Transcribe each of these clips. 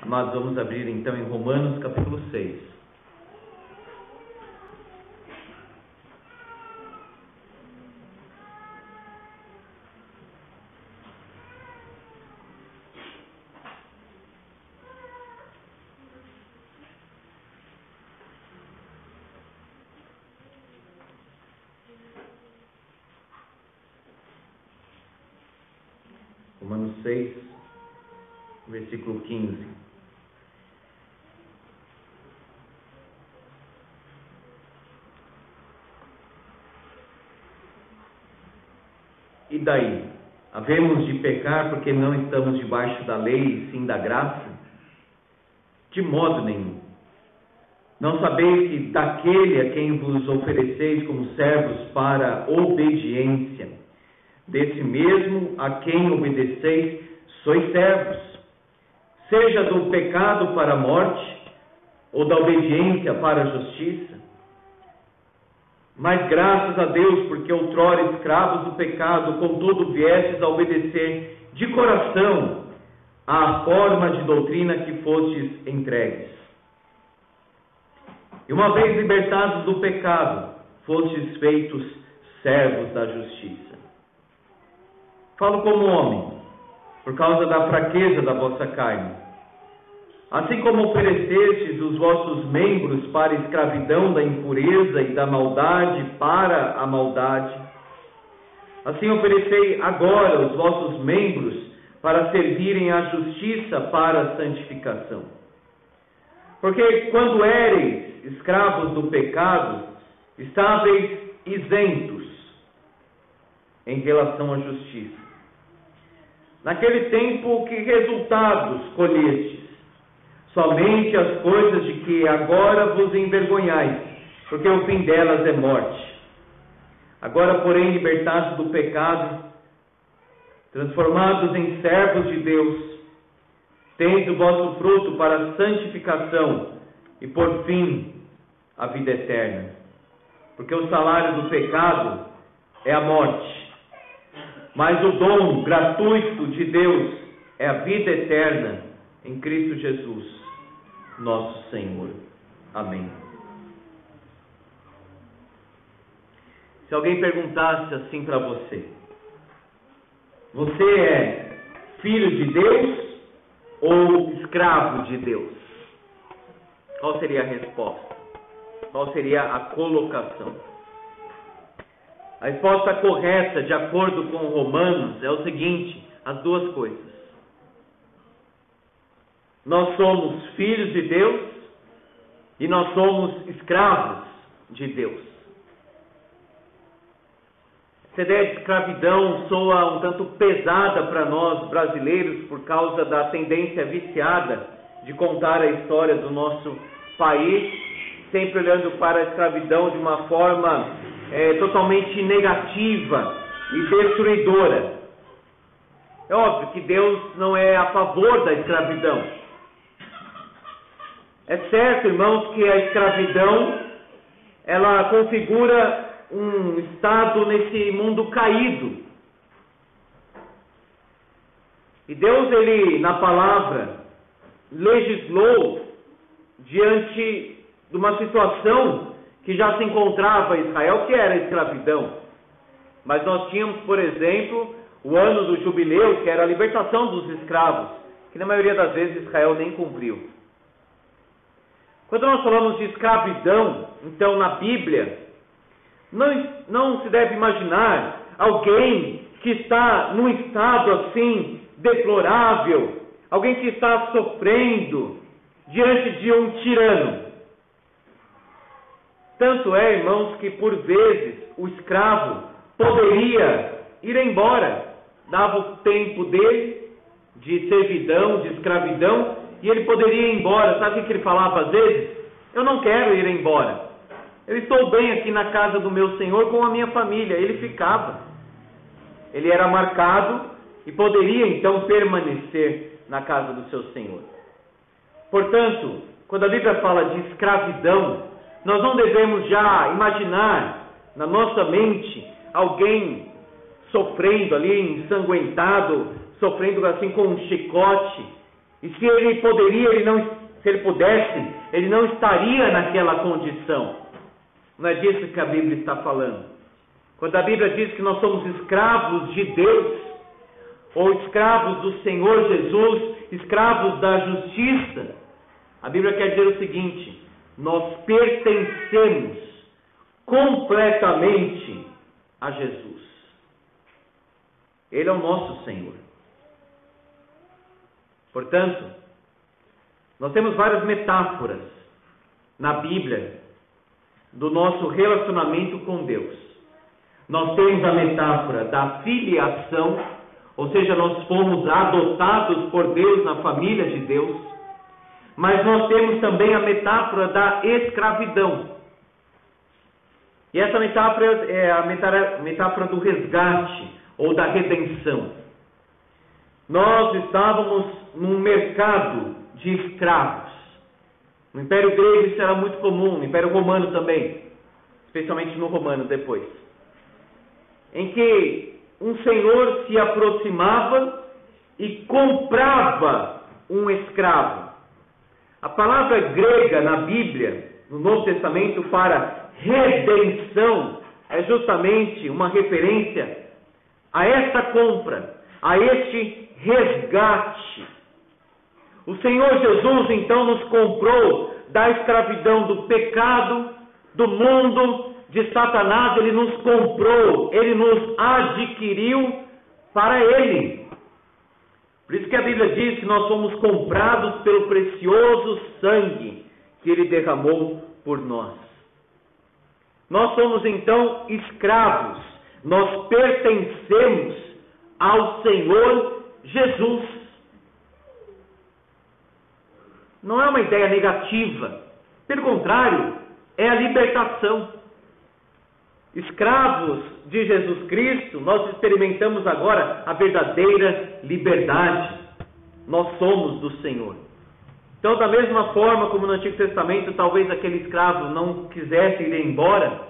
Amados, vamos abrir então em Romanos capítulo 6. Romanos 6, versículo 15. E daí? Havemos de pecar porque não estamos debaixo da lei e sim da graça? De modo nenhum. Não sabeis que daquele a quem vos ofereceis como servos para obediência, desse mesmo a quem obedeceis, sois servos, seja do pecado para a morte, ou da obediência para a justiça? Mas graças a Deus, porque outrora escravos do pecado, contudo viestes a obedecer de coração à forma de doutrina que fostes entregues. E uma vez libertados do pecado, fostes feitos servos da justiça. Falo como homem, por causa da fraqueza da vossa carne. Assim como oferecestes os vossos membros para a escravidão da impureza e da maldade para a maldade, assim oferecei agora os vossos membros para servirem à justiça para a santificação. Porque quando éreis escravos do pecado, estáveis isentos em relação à justiça. Naquele tempo, que resultados colhestes? Somente as coisas de que agora vos envergonhais, porque o fim delas é morte. Agora, porém, libertados do pecado, transformados em servos de Deus, tendes o vosso fruto para a santificação e, por fim, a vida eterna. Porque o salário do pecado é a morte, mas o dom gratuito de Deus é a vida eterna em Cristo Jesus, nosso Senhor. Amém. Se alguém perguntasse assim para você: você é filho de Deus ou escravo de Deus? Qual seria a resposta? Qual seria a colocação? A resposta correta, de acordo com Romanos, é o seguinte: as duas coisas. Nós somos filhos de Deus e nós somos escravos de Deus. Essa ideia de escravidão soa um tanto pesada para nós brasileiros por causa da tendência viciada de contar a história do nosso país, sempre olhando para a escravidão de uma forma totalmente negativa e destruidora. É óbvio que Deus não é a favor da escravidão. É certo, irmãos, que a escravidão, ela configura um estado nesse mundo caído. E Deus, ele, na palavra, legislou diante de uma situação que já se encontrava em Israel, que era a escravidão. Mas nós tínhamos, por exemplo, o ano do jubileu, que era a libertação dos escravos, que na maioria das vezes Israel nem cumpriu. Quando nós falamos de escravidão, então na Bíblia, não se deve imaginar alguém que está num estado assim deplorável, alguém que está sofrendo diante de um tirano. Tanto é, irmãos, que por vezes o escravo poderia ir embora, dava o tempo dele de servidão, de escravidão, e ele poderia ir embora. Sabe o que ele falava às vezes? Eu não quero ir embora. Eu estou bem aqui na casa do meu Senhor com a minha família. Ele ficava. Ele era marcado e poderia então permanecer na casa do seu Senhor. Portanto, quando a Bíblia fala de escravidão, nós não devemos já imaginar na nossa mente alguém sofrendo ali, ensanguentado, sofrendo assim com um chicote, E se ele pudesse, ele não estaria naquela condição. Não é disso que a Bíblia está falando. Quando a Bíblia diz que nós somos escravos de Deus, ou escravos do Senhor Jesus, escravos da justiça, a Bíblia quer dizer o seguinte: nós pertencemos completamente a Jesus. Ele é o nosso Senhor. Portanto, nós temos várias metáforas na Bíblia do nosso relacionamento com Deus. Nós temos a metáfora da filiação, ou seja, nós fomos adotados por Deus na família de Deus. Mas nós temos também a metáfora da escravidão. E essa metáfora é a metáfora do resgate ou da redenção. Nós estávamos num mercado de escravos. No Império Grego isso era muito comum, no Império Romano também, especialmente no Romano depois, em que um senhor se aproximava e comprava um escravo. A palavra grega na Bíblia, no Novo Testamento, para redenção, é justamente uma referência a esta compra, a este resgate. O Senhor Jesus então nos comprou da escravidão do pecado, do mundo, de Satanás. Ele nos comprou, Ele nos adquiriu para Ele. Por isso que a Bíblia diz que nós somos comprados pelo precioso sangue que Ele derramou por nós. Nós somos então escravos, nós pertencemos ao Senhor Jesus. Não é uma ideia negativa, pelo contrário, é a libertação. Escravos de Jesus Cristo, nós experimentamos agora a verdadeira liberdade. Nós somos do Senhor. Então, da mesma forma como no Antigo Testamento, talvez aquele escravo não quisesse ir embora,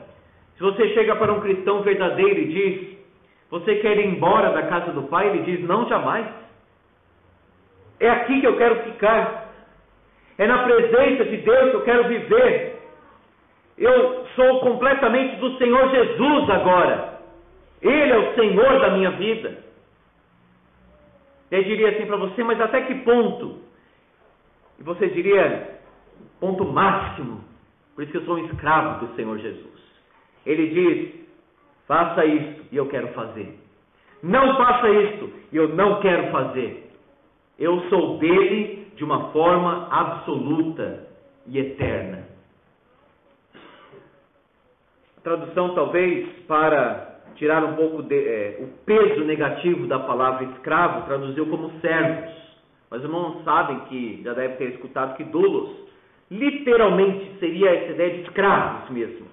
se você chega para um cristão verdadeiro e diz: você quer ir embora da casa do Pai? Ele diz: não, jamais. É aqui que eu quero ficar. É na presença de Deus que eu quero viver. Eu sou completamente do Senhor Jesus agora. Ele é o Senhor da minha vida. Eu diria assim para você: mas até que ponto? E você diria: ponto máximo. Por isso que eu sou um escravo do Senhor Jesus. Ele diz: faça isto e eu quero fazer. Não faça isto e eu não quero fazer. Eu sou dele de uma forma absoluta e eterna. A tradução, talvez, para tirar um pouco o peso negativo da palavra escravo, traduziu como servos. Mas os irmãos sabem que, já devem ter escutado, que doulos literalmente seria essa ideia de escravos mesmo.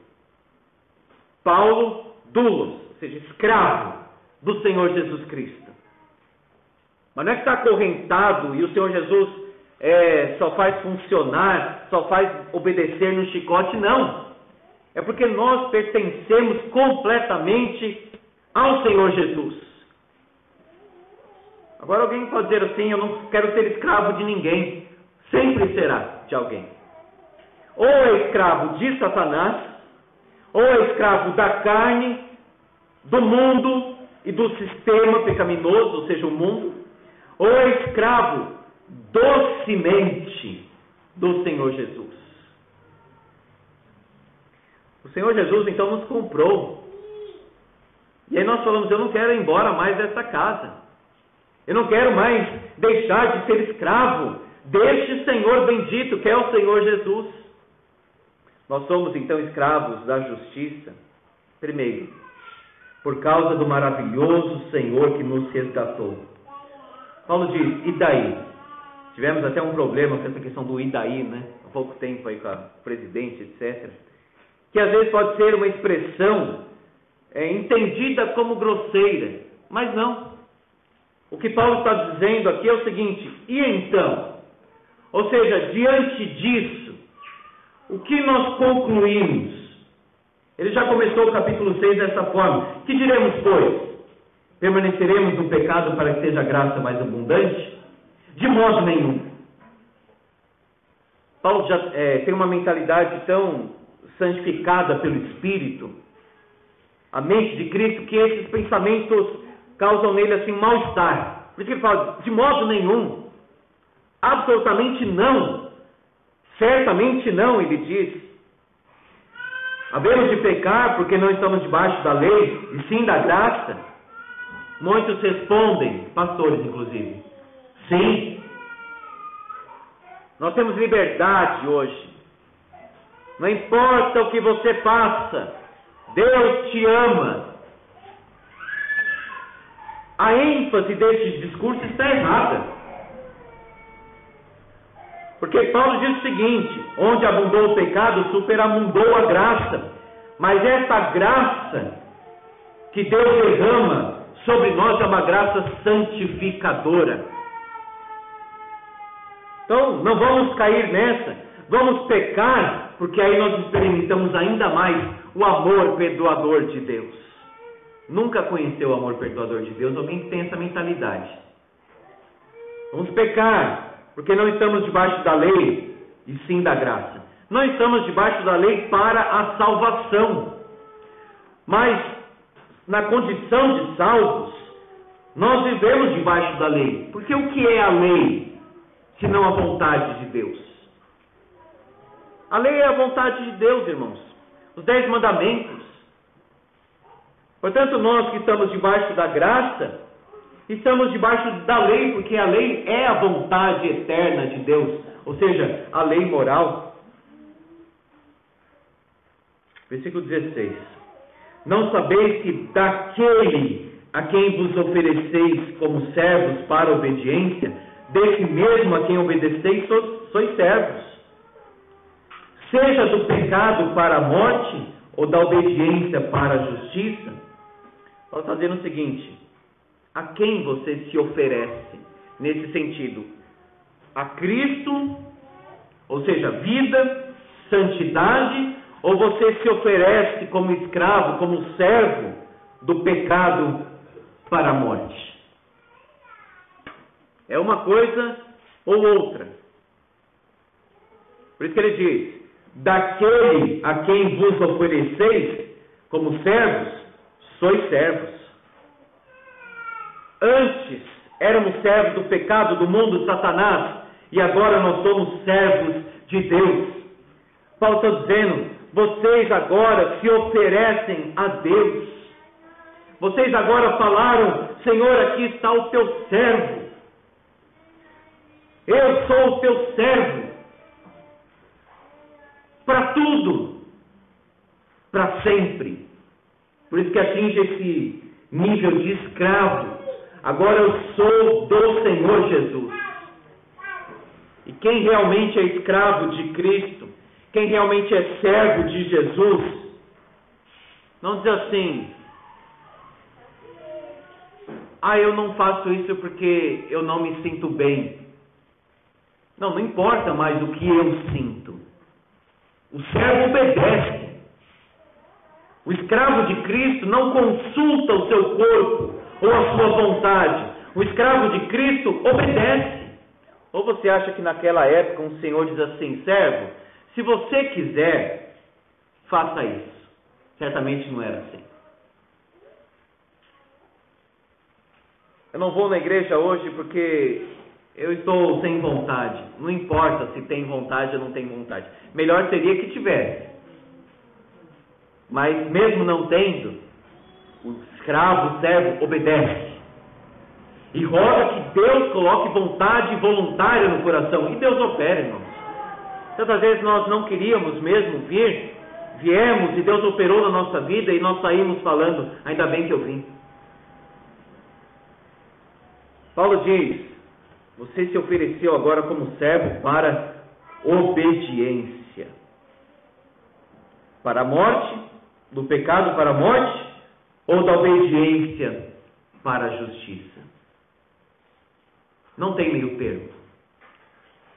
Paulo, doulos, ou seja, escravo do Senhor Jesus Cristo. Mas não é que está acorrentado e o Senhor Jesus só faz funcionar, só faz obedecer no chicote, não. É porque nós pertencemos completamente ao Senhor Jesus. Agora alguém pode dizer assim: eu não quero ser escravo de ninguém. Sempre será de alguém. Ou é escravo de Satanás, ou é escravo da carne, do mundo e do sistema pecaminoso, ou seja, o mundo, ou é escravo docemente do Senhor Jesus. O Senhor Jesus então nos comprou. E aí nós falamos: eu não quero ir embora mais dessa casa. Eu não quero mais deixar de ser escravo deste Senhor bendito que é o Senhor Jesus. Nós somos então escravos da justiça. Primeiro, por causa do maravilhoso Senhor que nos resgatou. Paulo diz: e daí? Tivemos até um problema com essa questão do e daí, né? Há pouco tempo aí com a presidente, etc. Que às vezes pode ser uma expressão entendida como grosseira, mas não. O que Paulo está dizendo aqui é o seguinte: e então? Ou seja, diante disso, o que nós concluímos? Ele já começou o capítulo 6 dessa forma: que diremos, pois? Permaneceremos no pecado para que seja a graça mais abundante? De modo nenhum. Paulo já tem uma mentalidade tão santificada pelo Espírito, a mente de Cristo, que esses pensamentos causam nele assim um mal-estar. Por isso que ele fala, de modo nenhum, absolutamente não, certamente não, ele diz. Havemos de pecar porque não estamos debaixo da lei, e sim da graça? Muitos respondem, pastores inclusive, sim. Nós temos liberdade hoje. Não importa o que você faça, Deus te ama. A ênfase deste discurso está errada. Porque Paulo diz o seguinte: onde abundou o pecado, superabundou a graça. Mas essa graça que Deus derrama sobre nós é uma graça santificadora. Então, não vamos cair nessa. Vamos pecar, porque aí nós experimentamos ainda mais o amor perdoador de Deus. Nunca conheceu o amor perdoador de Deus alguém que tem essa mentalidade. Vamos pecar, porque não estamos debaixo da lei, e sim da graça. Não estamos debaixo da lei para a salvação. Mas, na condição de salvos, nós vivemos debaixo da lei. Porque o que é a lei, se não a vontade de Deus? A lei é a vontade de Deus, irmãos. Os 10 mandamentos. Portanto, nós que estamos debaixo da graça, estamos debaixo da lei, porque a lei é a vontade eterna de Deus, ou seja, a lei moral. Versículo 16. Não sabeis que daquele a quem vos ofereceis como servos para a obediência, desse mesmo a quem obedeceis sois servos. Seja do pecado para a morte, ou da obediência para a justiça. Paulo está dizendo o seguinte: a quem você se oferece nesse sentido? A Cristo, ou seja, vida, santidade, ou você se oferece como escravo, como servo do pecado para a morte? É uma coisa ou outra. Por isso que ele diz: daquele a quem vos ofereceis como servos, sois servos. Antes éramos servos do pecado, do mundo, de Satanás, e agora nós somos servos de Deus. Paulo está dizendo: vocês agora se oferecem a Deus. Vocês agora falaram: Senhor, aqui está o teu servo. Eu sou o teu servo. Para tudo. Para sempre. Por isso que atinge esse nível de escravo. Agora eu sou do Senhor Jesus. E quem realmente é escravo de Cristo, quem realmente é servo de Jesus, não diz assim: eu não faço isso porque eu não me sinto bem. Não importa mais o que eu sinto. O servo obedece. O escravo de Cristo não consulta o seu corpo ou a sua vontade. O escravo de Cristo obedece. Ou você acha que naquela época um senhor diz assim: servo, se você quiser, faça isso. Certamente não era assim. Eu não vou na igreja hoje porque eu estou sem vontade. Não importa se tem vontade ou não tem vontade. Melhor seria que tivesse. Mas mesmo não tendo, o escravo, o servo, obedece. E roga que Deus coloque vontade voluntária no coração. E Deus opera, irmãos. Tantas vezes nós não queríamos mesmo viemos e Deus operou na nossa vida e nós saímos falando: ainda bem que eu vim. Paulo diz: você se ofereceu agora como servo para obediência. Para a morte, do pecado para a morte, ou da obediência para a justiça. Não tem meio termo.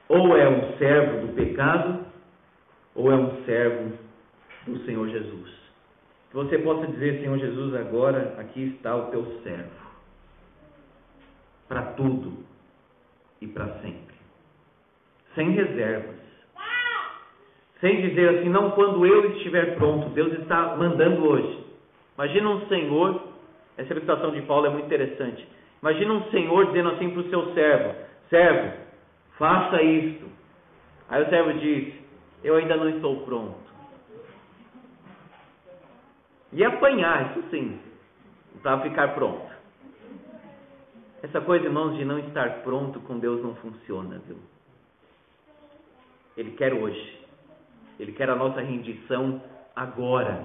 Ou é um servo do pecado, ou é um servo do Senhor Jesus. Que você possa dizer: Senhor Jesus, agora aqui está o teu servo. Para tudo. e para sempre. Sem reservas. Sem dizer assim, não, quando eu estiver pronto. Deus está mandando hoje. Imagina um senhor, essa ilustração de Paulo é muito interessante. Imagina um senhor dizendo assim para o seu servo: servo, faça isto. Aí o servo diz: eu ainda não estou pronto. E apanhar, isso sim, para ficar pronto. Essa coisa, irmãos, de não estar pronto com Deus não funciona, viu? Ele quer hoje. Ele quer a nossa rendição agora.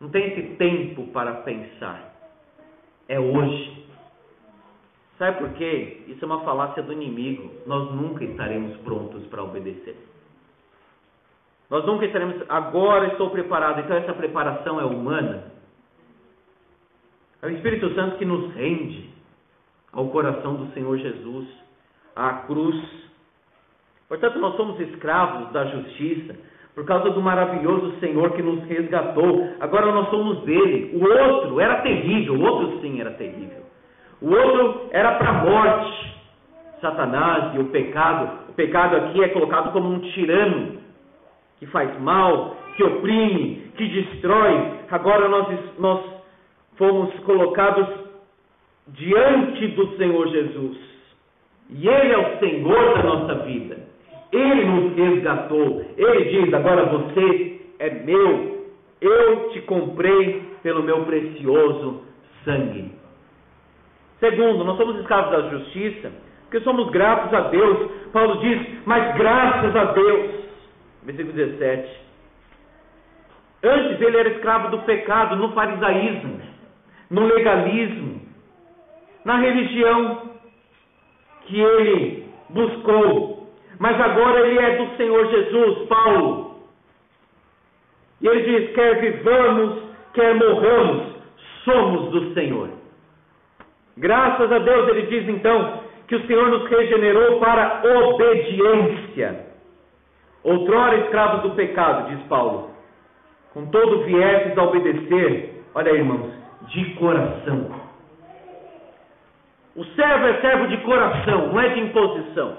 Não tem esse tempo para pensar. É hoje. Sabe por quê? Isso é uma falácia do inimigo. Nós nunca estaremos prontos para obedecer. Nós nunca estaremos, agora estou preparado. Então essa preparação é humana. É o Espírito Santo que nos rende ao coração do Senhor Jesus, à cruz. Portanto, nós somos escravos da justiça por causa do maravilhoso Senhor que nos resgatou. Agora nós somos dele. O outro era terrível, o outro sim era terrível. O outro era para a morte. Satanás e o pecado aqui é colocado como um tirano que faz mal, que oprime, que destrói. Agora nós fomos colocados diante do Senhor Jesus. E Ele é o Senhor da nossa vida. Ele nos resgatou. Ele diz: agora você é meu. Eu te comprei pelo meu precioso sangue. Segundo, nós somos escravos da justiça porque somos gratos a Deus. Paulo diz: mas graças a Deus. Versículo 17. Antes ele era escravo do pecado, no farisaísmo, no legalismo, na religião que ele buscou. Mas agora ele é do Senhor Jesus, Paulo. E ele diz: quer vivamos, quer morramos, somos do Senhor. Graças a Deus, ele diz então que o Senhor nos regenerou para obediência. Outrora escravos do pecado, diz Paulo, contudo viestes a obedecer, olha aí, irmãos, de coração. O servo é servo de coração, não é de imposição.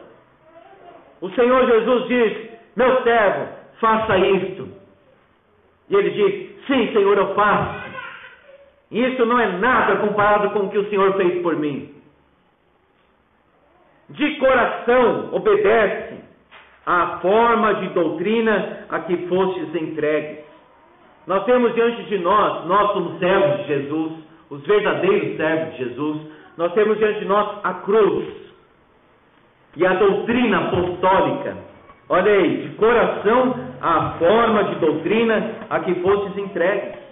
O Senhor Jesus diz: meu servo, faça isto. E ele diz: sim, Senhor, eu faço. Isso não é nada comparado com o que o Senhor fez por mim. De coração obedece à forma de doutrina a que fostes entregues. Nós temos diante de nós somos servos de Jesus, os verdadeiros servos de Jesus. Nós temos diante de nós a cruz e a doutrina apostólica. Olha aí, de coração à forma de doutrina a que fostes entregues.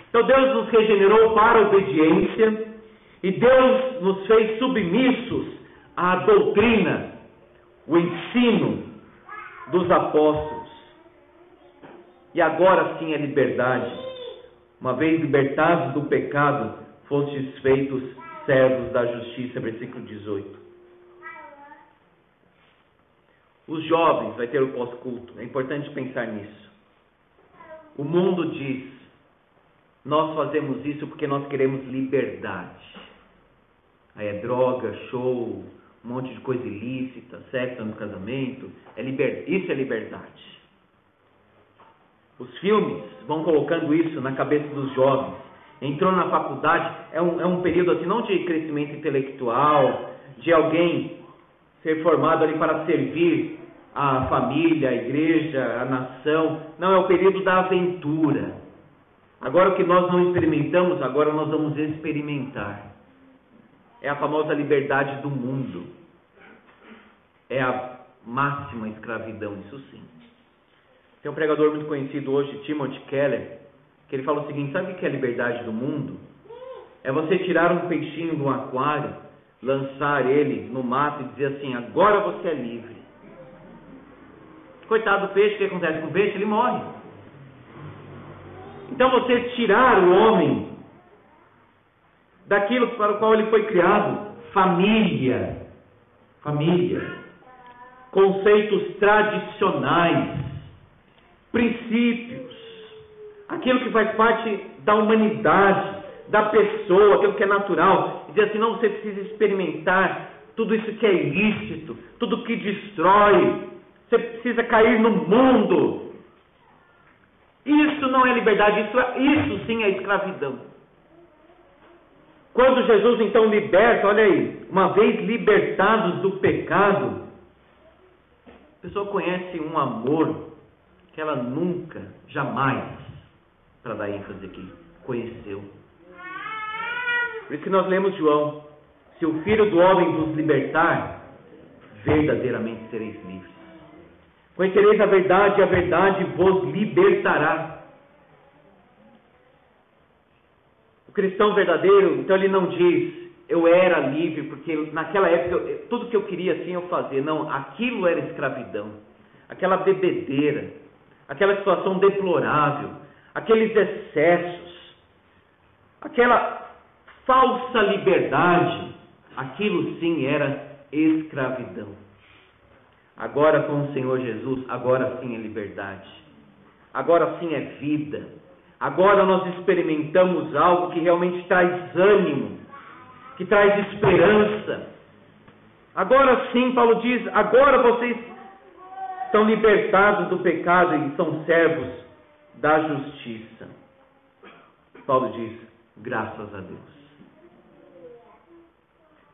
Então Deus nos regenerou para a obediência e Deus nos fez submissos à doutrina, o ensino dos apóstolos. E agora sim a liberdade. Uma vez libertados do pecado, fostes feitos servos da justiça. Versículo 18. Os jovens vai ter o pós-culto. É importante pensar nisso. O mundo diz: nós fazemos isso porque nós queremos liberdade. Aí é droga, show, um monte de coisa ilícita, sexo no casamento. Isso é liberdade. Os filmes vão colocando isso na cabeça dos jovens. Entrou na faculdade, é um período assim, não de crescimento intelectual, de alguém ser formado ali para servir a família, a igreja, a nação. Não, é o período da aventura. Agora o que nós não experimentamos, agora nós vamos experimentar. É a famosa liberdade do mundo. É a máxima escravidão, isso sim. Tem um pregador muito conhecido hoje, Timothy Keller, que ele fala o seguinte: sabe o que é a liberdade do mundo? É você tirar um peixinho de um aquário, lançar ele no mato e dizer assim: agora você é livre. Coitado do peixe, o que acontece com o peixe? Ele morre. Então você tirar o homem daquilo para o qual ele foi criado, família, conceitos tradicionais, princípios, aquilo que faz parte da humanidade, da pessoa, aquilo que é natural, e dizer assim: não, você precisa experimentar tudo isso que é ilícito, tudo que destrói. Você precisa cair no mundo. Isso não é liberdade, isso sim é escravidão. Quando Jesus então liberta, olha aí, uma vez libertados do pecado, a pessoa conhece um amor que ela nunca, jamais, para dar ênfase aqui, conheceu. Por isso que nós lemos João: se o Filho do Homem vos libertar, verdadeiramente sereis livres. Conhecereis a verdade, e a verdade vos libertará. O cristão verdadeiro, então, ele não diz: eu era livre, porque naquela época tudo que eu queria assim eu fazia. Não, aquilo era escravidão. Aquela bebedeira, aquela situação deplorável, aqueles excessos, aquela falsa liberdade, aquilo sim era escravidão. Agora com o Senhor Jesus, agora sim é liberdade, agora sim é vida. Agora nós experimentamos algo que realmente traz ânimo, que traz esperança. Agora sim, Paulo diz, agora vocês estão libertados do pecado e são servos da justiça. Paulo diz, graças a Deus.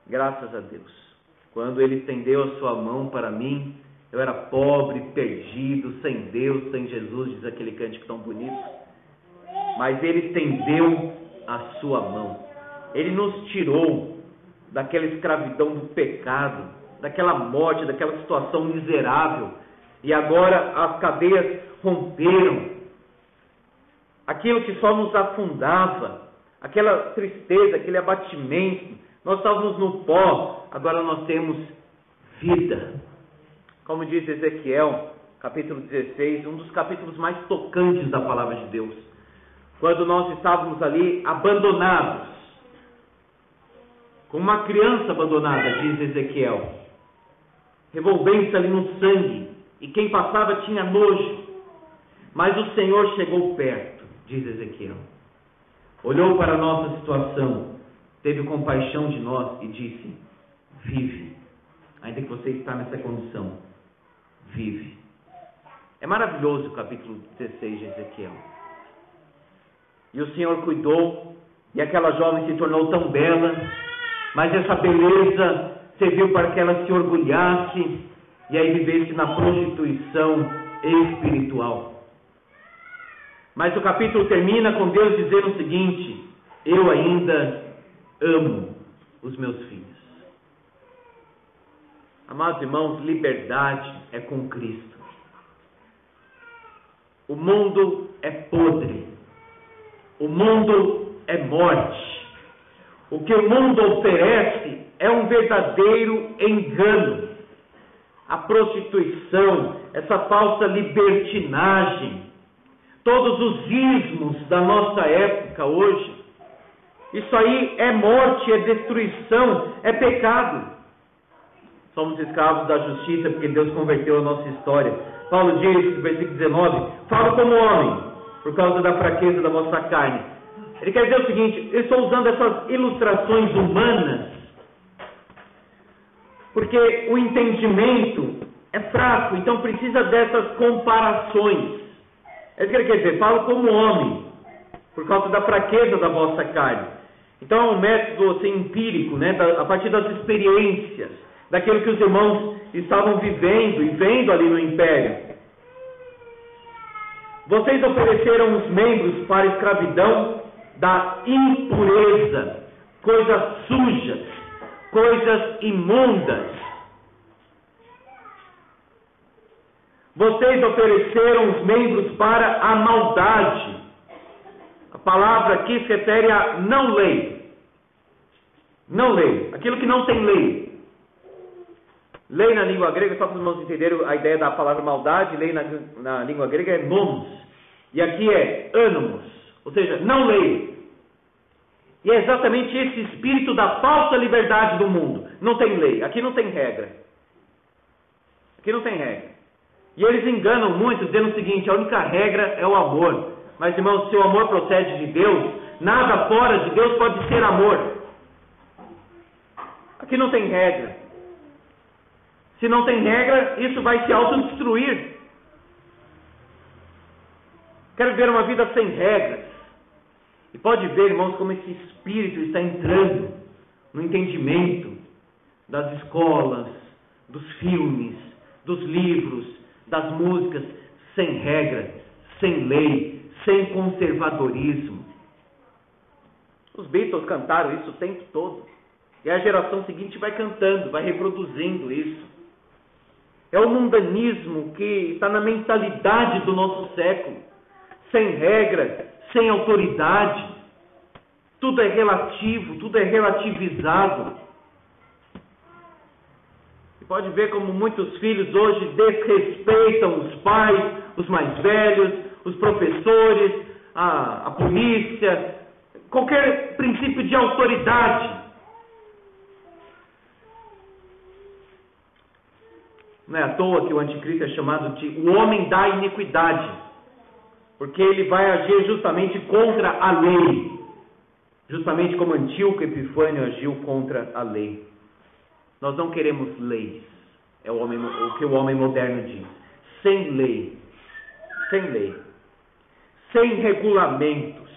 Graças a Deus. Quando Ele estendeu a sua mão para mim, eu era pobre, perdido, sem Deus, sem Jesus, diz aquele cântico tão bonito. Mas Ele estendeu a sua mão. Ele nos tirou daquela escravidão do pecado, daquela morte, daquela situação miserável. E agora as cadeias romperam. Aquilo que só nos afundava, aquela tristeza, aquele abatimento, nós estávamos no pó, agora nós temos vida. Como diz Ezequiel, capítulo 16, um dos capítulos mais tocantes da palavra de Deus. Quando nós estávamos ali abandonados, como uma criança abandonada, diz Ezequiel, revolvendo-se ali no sangue, e quem passava tinha nojo. Mas o Senhor chegou perto, diz Ezequiel, olhou para a nossa situação, teve compaixão de nós e disse, vive, ainda que você está nessa condição, vive. É maravilhoso o capítulo 16 de Ezequiel. E o Senhor cuidou, e aquela jovem se tornou tão bela, mas essa beleza serviu para que ela se orgulhasse, e aí vivesse na prostituição espiritual. Mas o capítulo termina com Deus dizendo o seguinte, eu ainda amo os meus filhos. Amados irmãos, liberdade é com Cristo. O mundo é podre. O mundo é morte. O que o mundo oferece é um verdadeiro engano. A prostituição, essa falsa libertinagem, todos os ismos da nossa época hoje, isso aí é morte, é destruição, é pecado. Somos escravos da justiça porque Deus converteu a nossa história. Paulo diz, no versículo 19, falo como homem, por causa da fraqueza da vossa carne. Ele quer dizer o seguinte, eu estou usando essas ilustrações humanas, porque o entendimento é fraco, então precisa dessas comparações. É isso que ele quer dizer, falo como homem, por causa da fraqueza da vossa carne. Então é um método assim, empírico, né? A partir das experiências, daquilo que os irmãos estavam vivendo e vendo ali no império. Vocês ofereceram os membros para a escravidão da impureza, coisas sujas, coisas imundas. Vocês ofereceram os membros para a maldade. A palavra aqui se refere a não lei. Não lei. Aquilo que não tem lei. Lei na língua grega, só para os irmãos entenderem a ideia da palavra maldade, lei na língua grega é nomos. E aqui é ânimos. Ou seja, não lei. E é exatamente esse espírito da falsa liberdade do mundo. Não tem lei. Aqui não tem regra. Aqui não tem regra. E eles enganam muito dizendo o seguinte, a única regra é o amor. Mas irmãos, se o amor procede de Deus, nada fora de Deus pode ser amor. Aqui não tem regra. Se não tem regra, isso vai se autodestruir. Quero ver uma vida sem regras. E pode ver, irmãos, como esse espírito está entrando no entendimento das escolas, dos filmes, dos livros, das músicas, sem regra, sem lei, sem conservadorismo. Os Beatles cantaram isso o tempo todo. E a geração seguinte vai cantando, vai reproduzindo isso. É o mundanismo que está na mentalidade do nosso século. Sem regra, sem autoridade. Tudo é relativo, tudo é relativizado. E pode ver como muitos filhos hoje desrespeitam os pais, os mais velhos, os professores, a polícia, qualquer princípio de autoridade. Não é à toa que o anticristo é chamado de o homem da iniquidade, porque ele vai agir justamente contra a lei, justamente como Antíoco Epifânio agiu contra a lei. Nós não queremos leis, é o que o homem moderno diz. Sem lei, sem regulamentos,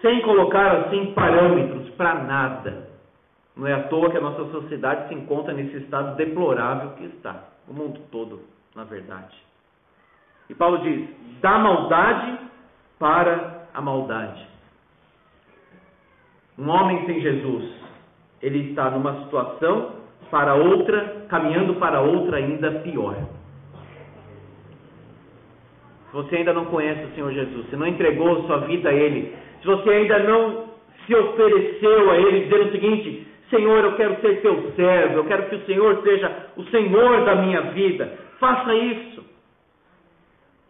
sem colocar assim parâmetros para nada. Não é à toa que a nossa sociedade se encontra nesse estado deplorável que está, o mundo todo, na verdade. E Paulo diz, da maldade para a maldade. Um homem sem Jesus, ele está numa situação para outra, caminhando para outra ainda pior. Se você ainda não conhece o Senhor Jesus, se não entregou sua vida a Ele, se você ainda não se ofereceu a Ele, dizendo o seguinte, Senhor, eu quero ser teu servo, eu quero que o Senhor seja o Senhor da minha vida, faça isso.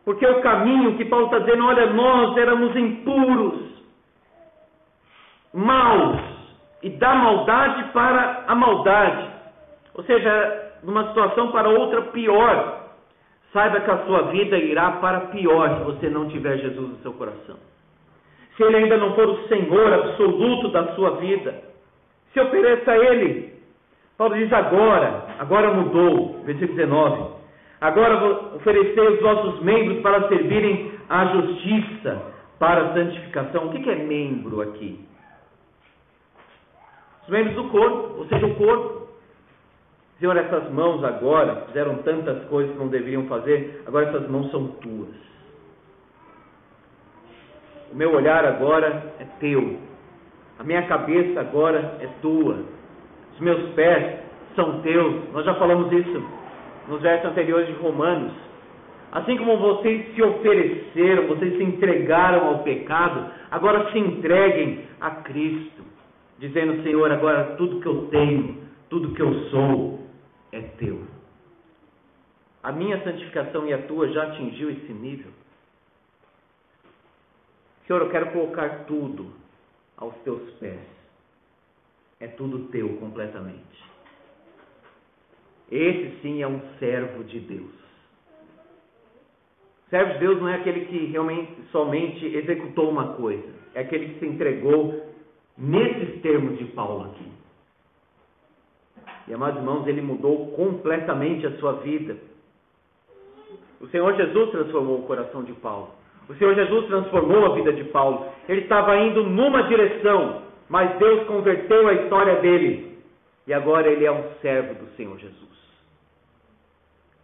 Porque o caminho que Paulo está dizendo, olha, nós éramos impuros, maus, e da maldade para a maldade. Ou seja, numa situação para outra pior. Saiba que a sua vida irá para pior se você não tiver Jesus no seu coração. Se Ele ainda não for o Senhor absoluto da sua vida, se ofereça a Ele. Paulo diz agora mudou, versículo 19. Agora oferecei os vossos membros para servirem à justiça, para a santificação. O que é membro aqui? Os membros do corpo, ou seja, o corpo. Senhor, essas mãos agora fizeram tantas coisas que não deveriam fazer, agora essas mãos são tuas. O meu olhar agora é teu. A minha cabeça agora é tua. Os meus pés são teus. Nós já falamos isso nos versos anteriores de Romanos. Assim como vocês se ofereceram, vocês se entregaram ao pecado, agora se entreguem a Cristo, dizendo, Senhor, agora tudo que eu tenho, tudo que eu sou, é teu. A minha santificação e a tua já atingiu esse nível. Senhor, eu quero colocar tudo aos teus pés. É tudo teu completamente. Esse sim é um servo de Deus. O servo de Deus não é aquele que realmente somente executou uma coisa. É aquele que se entregou nesses termos de Paulo aqui. E, amados irmãos, ele mudou completamente a sua vida. O Senhor Jesus transformou o coração de Paulo. O Senhor Jesus transformou a vida de Paulo. Ele estava indo numa direção, mas Deus converteu a história dele. E agora ele é um servo do Senhor Jesus.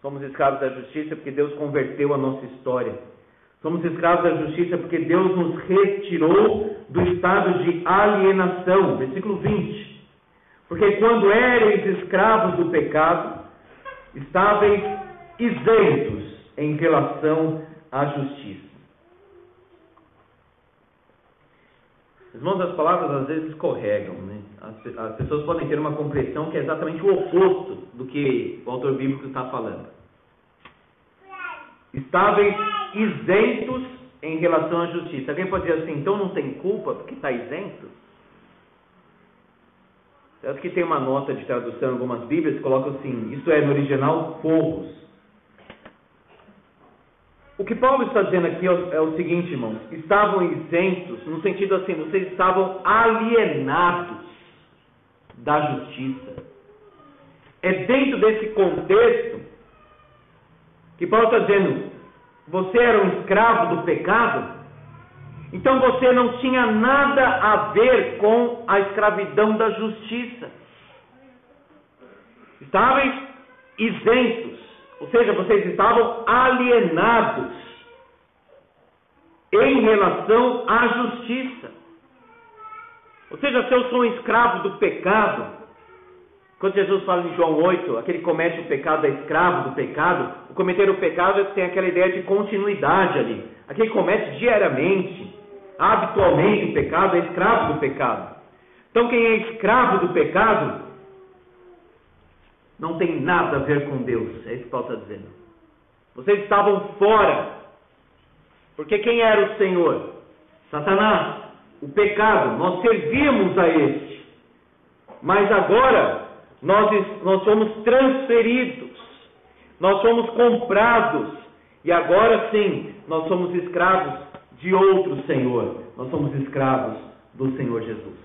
Somos escravos da justiça porque Deus converteu a nossa história. Somos escravos da justiça porque Deus nos retirou do estado de alienação. Versículo 20. Porque quando éreis escravos do pecado, estáveis isentos em relação à justiça. Irmãos, as palavras às vezes escorregam, né? As pessoas podem ter uma compreensão que é exatamente o oposto do que o autor bíblico está falando. Estáveis isentos em relação à justiça. Alguém pode dizer assim, então não tem culpa porque está isento? Acho que tem uma nota de tradução em algumas bíblias que coloca assim, isto é, no original, forros. O que Paulo está dizendo aqui é o seguinte, irmãos, estavam isentos, no sentido assim, vocês estavam alienados da justiça. é dentro desse contexto que Paulo está dizendo: você era um escravo do pecado, então você não tinha nada a ver com a escravidão da justiça. Estáveis isentos, ou seja, vocês estavam alienados em relação à justiça. Ou seja, se eu sou um escravo do pecado, quando Jesus fala em João 8, aquele que comete o pecado é escravo do pecado, o cometer o pecado tem aquela ideia de continuidade ali. Aquele que comete diariamente, habitualmente o pecado, é escravo do pecado. Então quem é escravo do pecado não tem nada a ver com Deus. É isso que Paulo está dizendo. Vocês estavam fora. Porque quem era o Senhor? Satanás. O pecado. Nós servíamos a este. Mas agora nós somos transferidos. Nós somos comprados. E agora sim, nós somos escravos de outro Senhor. Nós somos escravos do Senhor Jesus.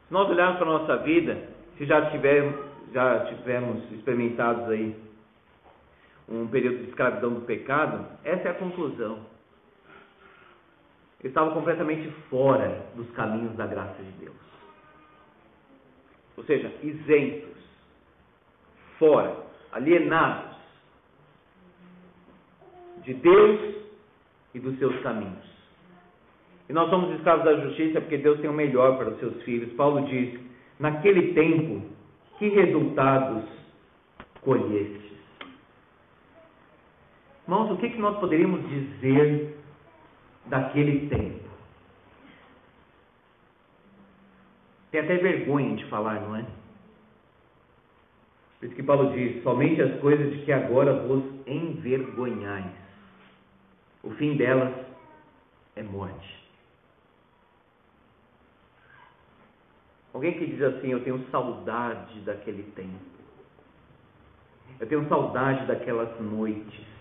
Se nós olharmos para a nossa vida, se já tivemos experimentados aí um período de escravidão do pecado, essa é a conclusão. Eles estavam completamente fora dos caminhos da graça de Deus. Ou seja, isentos, fora, alienados de Deus e dos seus caminhos. E nós somos escravos da justiça porque Deus tem o melhor para os seus filhos. Paulo diz: naquele tempo, que resultados colhestes? Irmãos, o que nós poderíamos dizer daquele tempo? Tem até vergonha de falar, não é? Por isso que Paulo diz: somente as coisas de que agora vos envergonhais. O fim delas é morte. Alguém que diz assim: eu tenho saudade daquele tempo. Eu tenho saudade daquelas noites.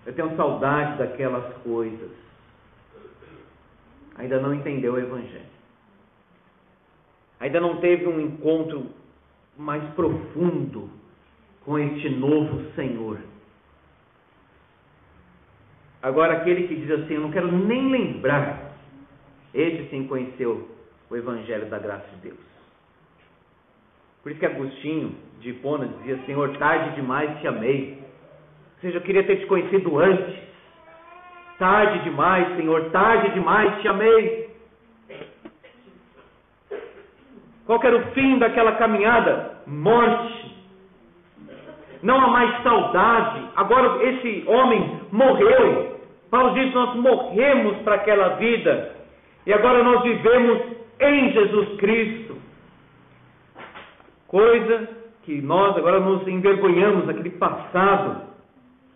Eu tenho saudade daquelas coisas. Ainda não entendeu o Evangelho. Ainda não teve um encontro mais profundo com este novo Senhor. Agora aquele que diz assim: eu não quero nem lembrar, esse sim conheceu o Evangelho da graça de Deus. Por isso que Agostinho de Hipona dizia: Senhor, tarde demais te amei. Ou seja, eu queria ter te conhecido antes. Tarde demais, Senhor, tarde demais te amei. Qual que era o fim daquela caminhada? Morte. Não há mais saudade. Agora esse homem morreu. Paulo diz: nós morremos para aquela vida. E agora nós vivemos em Jesus Cristo. Coisa que nós agora nos envergonhamos daquele passado.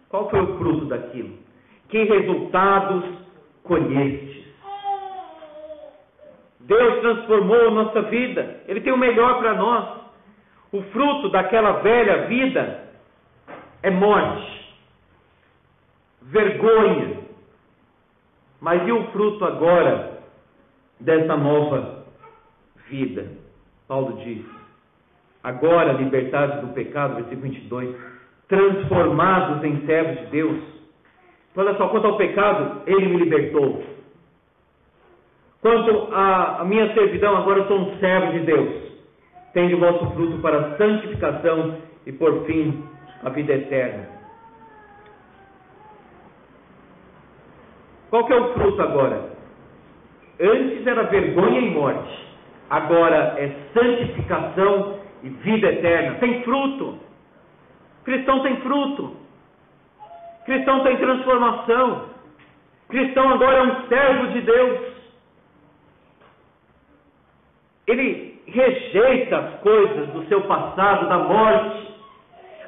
Qual foi o fruto daquilo? Que resultados colhestes? Deus transformou a nossa vida. Ele tem o melhor para nós. O fruto daquela velha vida é morte, vergonha. Mas e o fruto agora dessa nova vida? Paulo diz: agora libertados do pecado, versículo 22, transformados em servos de Deus. Então, olha só, quanto ao pecado, Ele me libertou. Quanto à minha servidão, agora eu sou um servo de Deus. Tende o vosso fruto para a santificação e, por fim, a vida eterna. Qual que é o fruto agora? Antes era vergonha e morte. Agora é santificação e vida eterna. Tem fruto. Cristão tem fruto. Cristão tem transformação. Cristão agora é um servo de Deus. Ele rejeita as coisas do seu passado, da morte.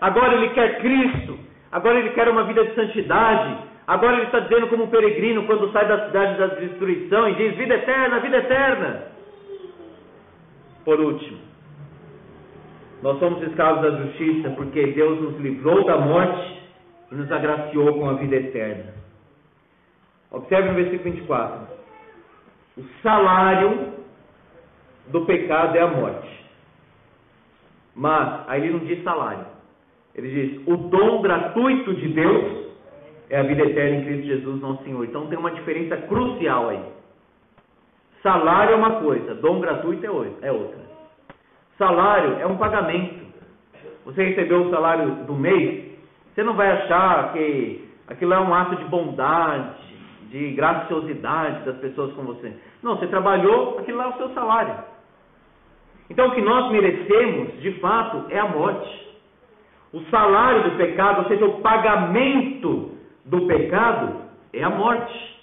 Agora ele quer Cristo. Agora ele quer uma vida de santidade. Agora ele está dizendo como um peregrino quando sai da cidade da destruição e diz: vida eterna, vida eterna. Por último, nós somos escravos da justiça porque Deus nos livrou da morte e nos agraciou com a vida eterna. Observe no versículo 24. O salário do pecado é a morte. Mas, aí ele não diz salário. Ele diz, o dom gratuito de Deus é a vida eterna em Cristo Jesus, nosso Senhor. Então tem uma diferença crucial aí. Salário é uma coisa, dom gratuito é outra. Salário é um pagamento. Você recebeu o salário do mês, você não vai achar que aquilo é um ato de bondade, de graciosidade das pessoas com você. Não, você trabalhou, aquilo lá é o seu salário. Então o que nós merecemos, de fato, é a morte. O salário do pecado, ou seja, o pagamento do pecado, é a morte.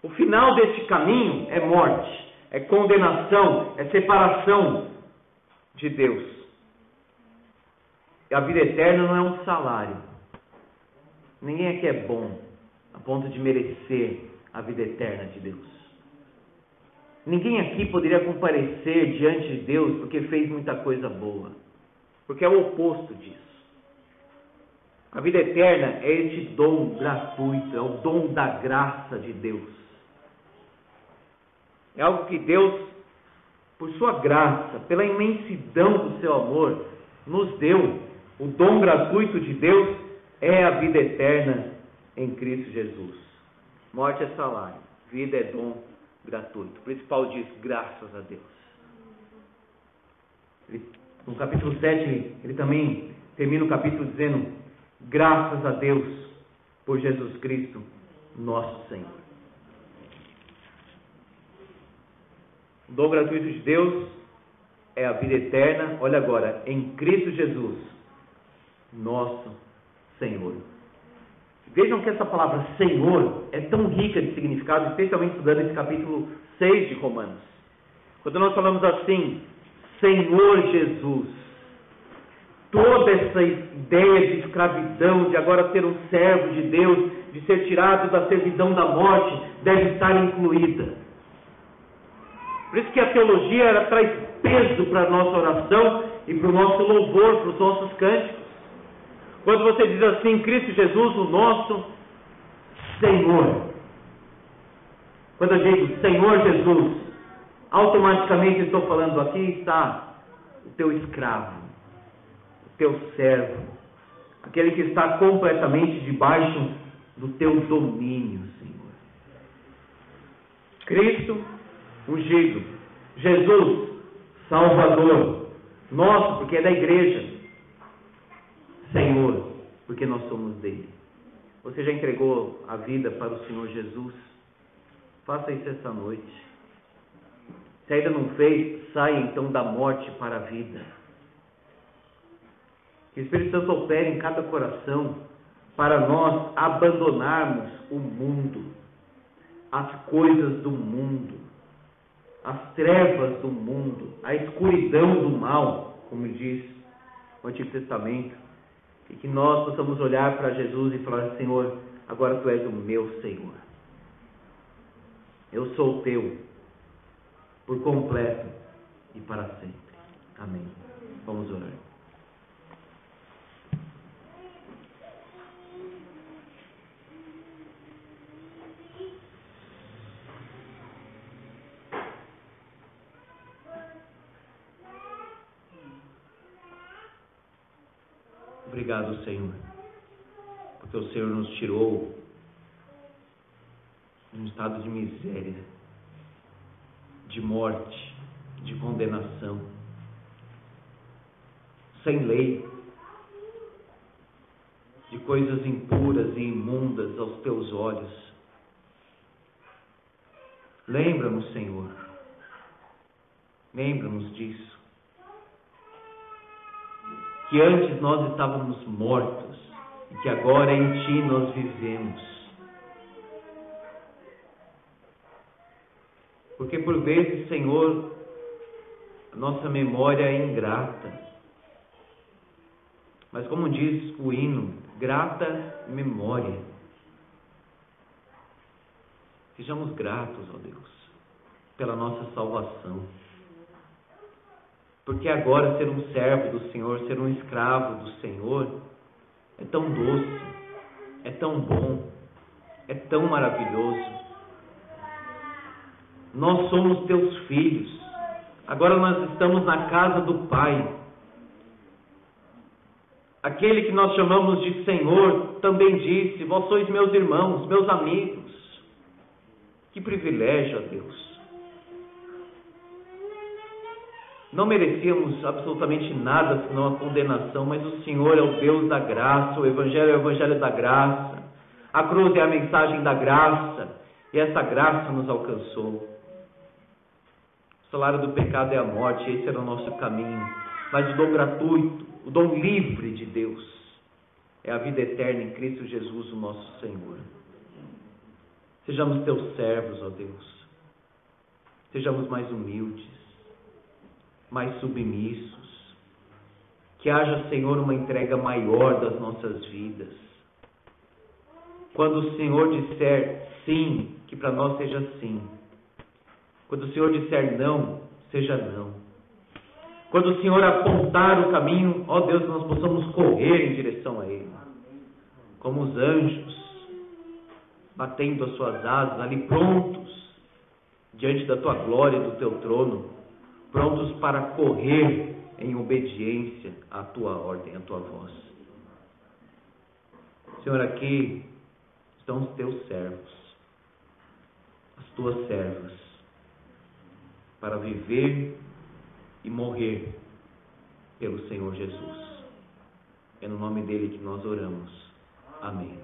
O final deste caminho é morte, é condenação, é separação de Deus. E a vida eterna não é um salário. Ninguém aqui é bom a ponto de merecer a vida eterna de Deus. Ninguém aqui poderia comparecer diante de Deus porque fez muita coisa boa. Porque é o oposto disso. A vida eterna é este dom gratuito, é o dom da graça de Deus. É algo que Deus, por sua graça, pela imensidão do seu amor, nos deu. O dom gratuito de Deus é a vida eterna em Cristo Jesus. Morte é salário, vida é dom gratuito. Por isso Paulo diz, graças a Deus. No capítulo 7, ele também termina o capítulo dizendo, graças a Deus por Jesus Cristo, nosso Senhor. O dom gratuito de Deus é a vida eterna, olha agora, em Cristo Jesus, nosso Senhor. Vejam que essa palavra Senhor é tão rica de significado, especialmente estudando esse capítulo 6 de Romanos. Quando nós falamos assim, Senhor Jesus, toda essa ideia de escravidão, de agora ser um servo de Deus, de ser tirado da servidão da morte, deve estar incluída. Por isso que a teologia ela traz peso para a nossa oração e para o nosso louvor, para os nossos cânticos. Quando você diz assim, Cristo Jesus, o nosso Senhor. Quando eu digo Senhor Jesus, automaticamente estou falando, aqui está o teu escravo, o teu servo, aquele que está completamente debaixo do teu domínio, Senhor. Cristo ungido, Jesus, Salvador, nosso, porque é da igreja, Senhor, porque nós somos dele. Você já entregou a vida para o Senhor Jesus? Faça isso essa noite. Se ainda não fez, saia então da morte para a vida. Que o Espírito Santo opere em cada coração para nós abandonarmos o mundo, as coisas do mundo, as trevas do mundo, a escuridão do mal, como diz o Antigo Testamento, e que nós possamos olhar para Jesus e falar, Senhor, agora Tu és o meu Senhor. Eu sou Teu, por completo e para sempre. Amém. Vamos orar. Obrigado, Senhor, porque o Senhor nos tirou de um estado de miséria, de morte, de condenação, sem lei, de coisas impuras e imundas aos Teus olhos. Lembra-nos, Senhor, lembra-nos disso. Que antes nós estávamos mortos e que agora em Ti nós vivemos. Porque por vezes, Senhor, a nossa memória é ingrata. Mas como diz o hino, grata memória. Sejamos gratos, ó Deus, pela nossa salvação. Porque agora ser um servo do Senhor, ser um escravo do Senhor, é tão doce, é tão bom, é tão maravilhoso. Nós somos Teus filhos, agora nós estamos na casa do Pai, Aquele que nós chamamos de Senhor também disse: vós sois meus irmãos, meus amigos. Que privilégio, ó Deus! Não merecíamos absolutamente nada senão a condenação, mas o Senhor é o Deus da graça, o Evangelho é o Evangelho da graça, a cruz é a mensagem da graça, e essa graça nos alcançou. O salário do pecado é a morte, esse era o nosso caminho, mas o dom gratuito, o dom livre de Deus, é a vida eterna em Cristo Jesus, o nosso Senhor. Sejamos teus servos, ó Deus, sejamos mais humildes, mais submissos, que haja, Senhor, uma entrega maior das nossas vidas. Quando o Senhor disser sim, que para nós seja sim. Quando o Senhor disser não, seja não. Quando o Senhor apontar o caminho, ó Deus, nós possamos correr em direção a Ele, como os anjos, batendo as suas asas, ali prontos, diante da Tua glória e do Teu trono, prontos para correr em obediência à Tua ordem, à Tua voz. Senhor, aqui estão os Teus servos, as Tuas servas, para viver e morrer pelo Senhor Jesus. É no nome dele que nós oramos. Amém.